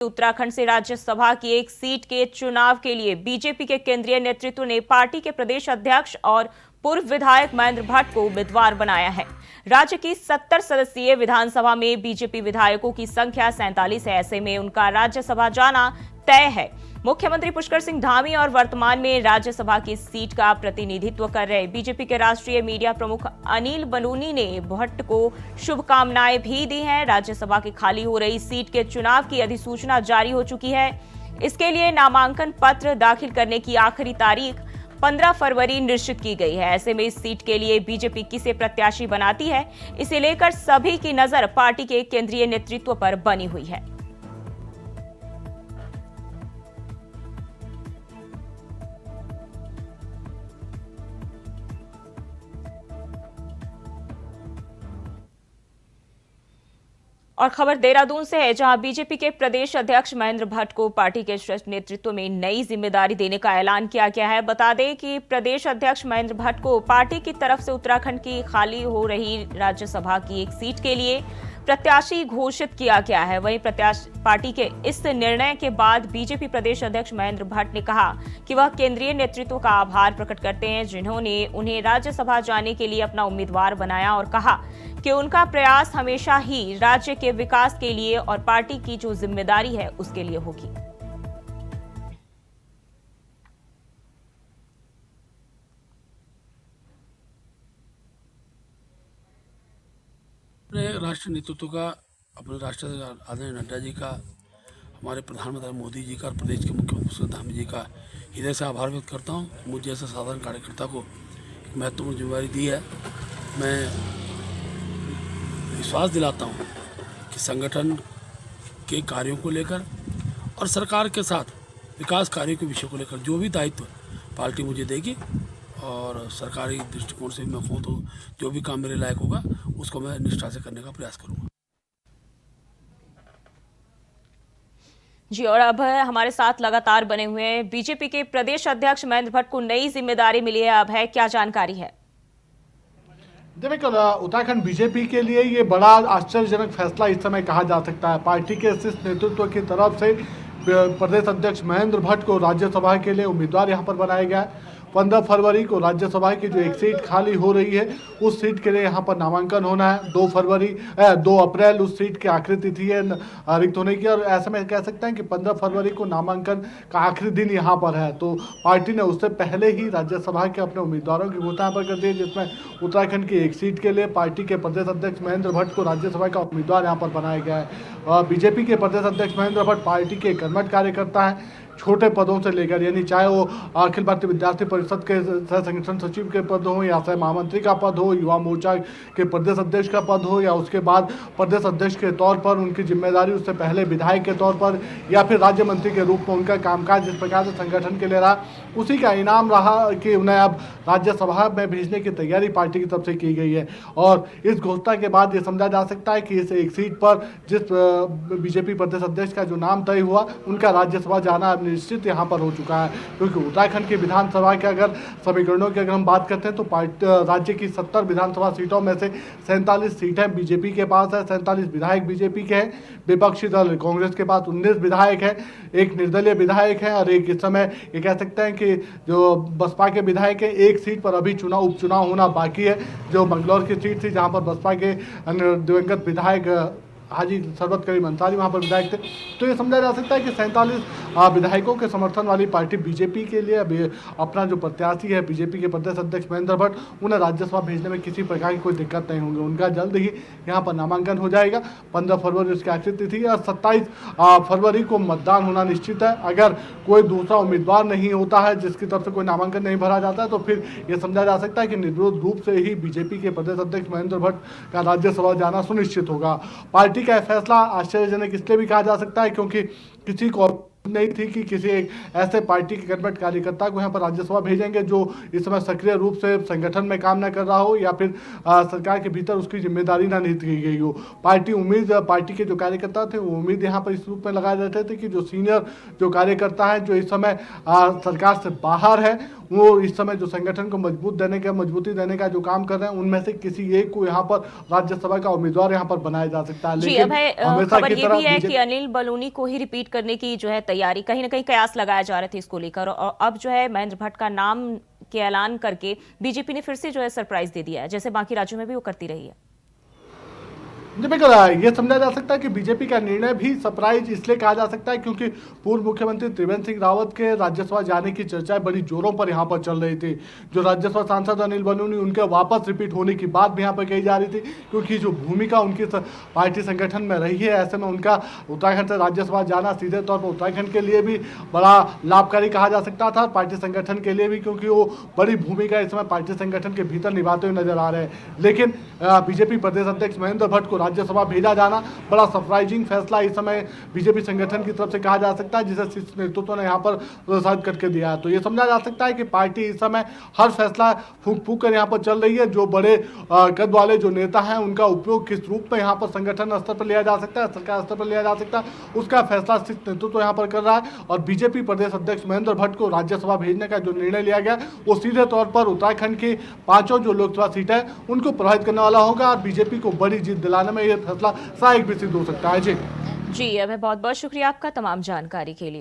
उत्तराखंड से राज्यसभा की एक सीट के चुनाव के लिए बीजेपी के केंद्रीय नेतृत्व ने पार्टी के प्रदेश अध्यक्ष और पूर्व विधायक महेंद्र भट्ट को उम्मीदवार बनाया है। राज्य की 70 सदस्यीय विधानसभा में बीजेपी विधायकों की संख्या 47 है। ऐसे में उनका राज्यसभा जाना तय है। मुख्यमंत्री पुष्कर सिंह धामी और वर्तमान में राज्यसभा की सीट का प्रतिनिधित्व कर रहे बीजेपी के राष्ट्रीय मीडिया प्रमुख अनिल बलूनी ने भट्ट को शुभकामनाएं भी दी हैं। राज्यसभा की खाली हो रही सीट के चुनाव की अधिसूचना जारी हो चुकी है। इसके लिए नामांकन पत्र दाखिल करने की आखिरी तारीख 15 फरवरी निश्चित की गई है। ऐसे में इस सीट के लिए बीजेपी किसे प्रत्याशी बनाती है, इसे लेकर सभी की नजर पार्टी के केंद्रीय नेतृत्व पर बनी हुई है। और खबर देहरादून से है, जहां बीजेपी के प्रदेश अध्यक्ष महेंद्र भट्ट को पार्टी के श्रेष्ठ नेतृत्व में नई जिम्मेदारी देने का ऐलान किया गया है। बता दें कि प्रदेश अध्यक्ष महेंद्र भट्ट को पार्टी की तरफ से उत्तराखंड की खाली हो रही राज्यसभा की एक सीट के लिए प्रत्याशी घोषित किया गया है। वहीं पार्टी के इस निर्णय के बाद बीजेपी प्रदेश अध्यक्ष महेंद्र भट्ट ने कहा कि वह केंद्रीय नेतृत्व का आभार प्रकट करते हैं, जिन्होंने उन्हें राज्यसभा जाने के लिए अपना उम्मीदवार बनाया, और कहा कि उनका प्रयास हमेशा ही राज्य के विकास के लिए और पार्टी की जो जिम्मेदारी है उसके लिए होगी। अपने राष्ट्रीय नेतृत्व का, अपने राष्ट्रीय आदरणीय नड्डा जी का, हमारे प्रधानमंत्री मोदी जी का और प्रदेश के मुख्यमंत्री पुष्कर धामी जी का हृदय से आभार व्यक्त करता हूँ। मुझे जैसे साधारण कार्यकर्ता को एक महत्वपूर्ण जिम्मेदारी दी है। मैं विश्वास दिलाता हूँ कि संगठन के कार्यों को लेकर और सरकार के साथ विकास कार्यों के विषय को लेकर जो भी दायित्व पार्टी मुझे देगी, और सरकारी दृष्टिकोण से मैं कहूँ तो जो भी काम मेरे लायक होगा उसको मैं निष्ठा से करने का प्रयास करूँगा। जी, और अब हमारे साथ लगातार बने हुए हैं बीजेपी के प्रदेश अध्यक्ष महेंद्र भट्ट को नई जिम्मेदारी मिली है। अब है क्या जानकारी है? देखिए, उत्तराखंड बीजेपी के लिए ये बड़ा आश्चर्यजनक फैसला इस समय कहा जा सकता है। पार्टी के शीर्ष नेतृत्व की तरफ से प्रदेश अध्यक्ष महेंद्र भट्ट को राज्यसभा के लिए उम्मीदवार यहां पर बनाया गया है। 15 फरवरी को राज्यसभा की जो एक सीट खाली हो रही है उस सीट के लिए यहाँ पर नामांकन होना है। 2 अप्रैल उस सीट की आखिरी तिथि है रिक्त होने की, और ऐसे में कह सकते हैं कि 15 फरवरी को नामांकन का आखिरी दिन यहाँ पर है। तो पार्टी ने उससे पहले ही राज्यसभा के अपने उम्मीदवारों की घोषणा पर कर दी, जिसमें उत्तराखंड की एक सीट के लिए पार्टी के प्रदेश अध्यक्ष महेंद्र भट्ट को राज्यसभा का उम्मीदवार यहाँ पर बनाया गया है। बीजेपी के प्रदेश अध्यक्ष महेंद्र भट्ट पार्टी के कर्मठ कार्यकर्ता हैं। छोटे पदों से लेकर, यानी चाहे वो अखिल भारतीय विद्यार्थी परिषद के सह संगठन सचिव के पद हो, या सह महामंत्री का पद हो, युवा मोर्चा के प्रदेश अध्यक्ष का पद हो, या उसके बाद प्रदेश अध्यक्ष के तौर पर उनकी जिम्मेदारी, उससे पहले विधायक के तौर पर, या फिर राज्य मंत्री के रूप में उनका कामकाज जिस प्रकार से संगठन के लिए रहा, उसी का इनाम रहा कि उन्हें अब राज्यसभा में भेजने की तैयारी पार्टी की तरफ से की गई है। और इस घोषणा के बाद ये समझा जा सकता है कि इस एक सीट पर जिस बीजेपी प्रदेश अध्यक्ष का जो नाम तय हुआ, उनका राज्यसभा जाना निश्चित यहाँ पर हो चुका है। क्योंकि उत्तराखंड की विधानसभा के अगर समीकरणों की अगर हम बात करते हैं तो राज्य की 70 विधानसभा सीटों में से 47 सीटें बीजेपी के पास है, 47 विधायक बीजेपी के हैं। विपक्षी दल कांग्रेस के पास 19 विधायक है, एक निर्दलीय विधायक है, और एक इस समय ये कह सकते हैं कि जो बसपा के विधायक है। एक सीट पर अभी उपचुनाव होना बाकी है, जो मंगलौर की सीट थी, जहाँ पर बसपा के दिवंगत विधायक हाजी सरबत करीम अंसारी वहाँ पर विधायक थे। तो ये समझा जा सकता है कि 47 विधायकों के समर्थन वाली पार्टी बीजेपी के लिए अभी अपना जो प्रत्याशी है बीजेपी के प्रदेश अध्यक्ष महेंद्र भट्ट, उन्हें राज्यसभा भेजने में किसी प्रकार की कोई दिक्कत नहीं होगी। उनका जल्द ही यहाँ पर नामांकन हो जाएगा। 15 फरवरी उसकी आखिरी तिथि है और 27 फरवरी को मतदान होना निश्चित है। अगर कोई दूसरा उम्मीदवार नहीं होता है, जिसकी तरफ से कोई नामांकन नहीं भरा जाता है, तो फिर यह समझा जा सकता है कि निर्विरोध रूप से ही बीजेपी के प्रदेश अध्यक्ष महेंद्र भट्ट का राज्यसभा जाना सुनिश्चित होगा। पार्टी का फैसला आश्चर्यजनक इसलिए भी कहा जा सकता है क्योंकि किसी को नहीं थी कि किसी एक ऐसे पार्टी के कर्मठ कार्यकर्ता को यहाँ पर राज्यसभा भेजेंगे जो इस समय सक्रिय रूप से संगठन में काम न कर रहा हो, या फिर सरकार के भीतर उसकी जिम्मेदारी ना निहित की गई हो। पार्टी के जो कार्यकर्ता थे वो उम्मीद यहाँ पर इस रूप में लगाए जाते थे कि जो सीनियर जो कार्यकर्ता है, जो इस समय सरकार से बाहर है, वो इस समय जो संगठन को मजबूती देने का जो काम कर रहे हैं, उनमें से किसी एक को यहाँ पर राज्यसभा का उम्मीदवार यहाँ पर बनाया जा सकता है। जी, लेकिन अभय, हमेशा खबर की ये तरह भी है कि अनिल बलूनी को ही रिपीट करने की जो है तैयारी, कहीं ना कहीं कयास लगाए जा रहे थे इसको लेकर, और अब जो है महेंद्र भट्ट का नाम के ऐलान करके बीजेपी ने फिर से जो है सरप्राइज दे दिया है, जैसे बाकी राज्यों में भी वो करती रही है। बिल्कुल, ये समझा जा सकता है कि बीजेपी का निर्णय भी सरप्राइज इसलिए कहा जा सकता है क्योंकि पूर्व मुख्यमंत्री त्रिवेंद्र सिंह रावत के राज्यसभा जाने की चर्चाएं बड़ी जोरों पर यहाँ पर चल रही थी। जो राज्यसभा सांसद अनिल बलूनी, उनके वापस रिपीट होने की बात भी यहाँ पर कही जा रही थी, क्योंकि जो भूमिका उनकी पार्टी संगठन में रही है, ऐसे में उनका उत्तराखंड से राज्यसभा जाना सीधे तौर पर उत्तराखंड के लिए भी बड़ा लाभकारी कहा जा सकता था, पार्टी संगठन के लिए भी, क्योंकि वो बड़ी भूमिका इस समय पार्टी संगठन के भीतर निभाते हुए नजर आ रहे हैं। लेकिन बीजेपी प्रदेश अध्यक्ष महेंद्र भट्ट को राज्यसभा भेजा जाना बड़ा सरप्राइजिंग फैसला इस समय बीजेपी संगठन की तरफ से कहा जा सकता है, जिसे शीर्ष नेतृत्व ने यहाँ पर प्रोत्साहित करके दिया है। तो ये समझा जा सकता है कि पार्टी इस समय हर फैसला फूंक फूंक कर यहाँ पर चल रही है। जो बड़े कद वाले जो नेता हैं, उनका उपयोग किस रूप में यहाँ पर संगठन स्तर पर लिया जा सकता है, सरकार स्तर पर लिया जा सकता है, उसका फैसला शीर्ष नेतृत्व यहाँ पर कर रहा है। और बीजेपी प्रदेश अध्यक्ष महेंद्र भट्ट को राज्यसभा भेजने का जो निर्णय लिया गया, वो सीधे तौर पर उत्तराखंड की 5 जो लोकसभा सीटें हैं उनको प्रभावित करने वाला होगा और बीजेपी को बड़ी जीत दिलाने में यह फैसला सहायक भी सिद्ध हो सकता है। जी, अब बहुत बहुत शुक्रिया आपका तमाम जानकारी के लिए।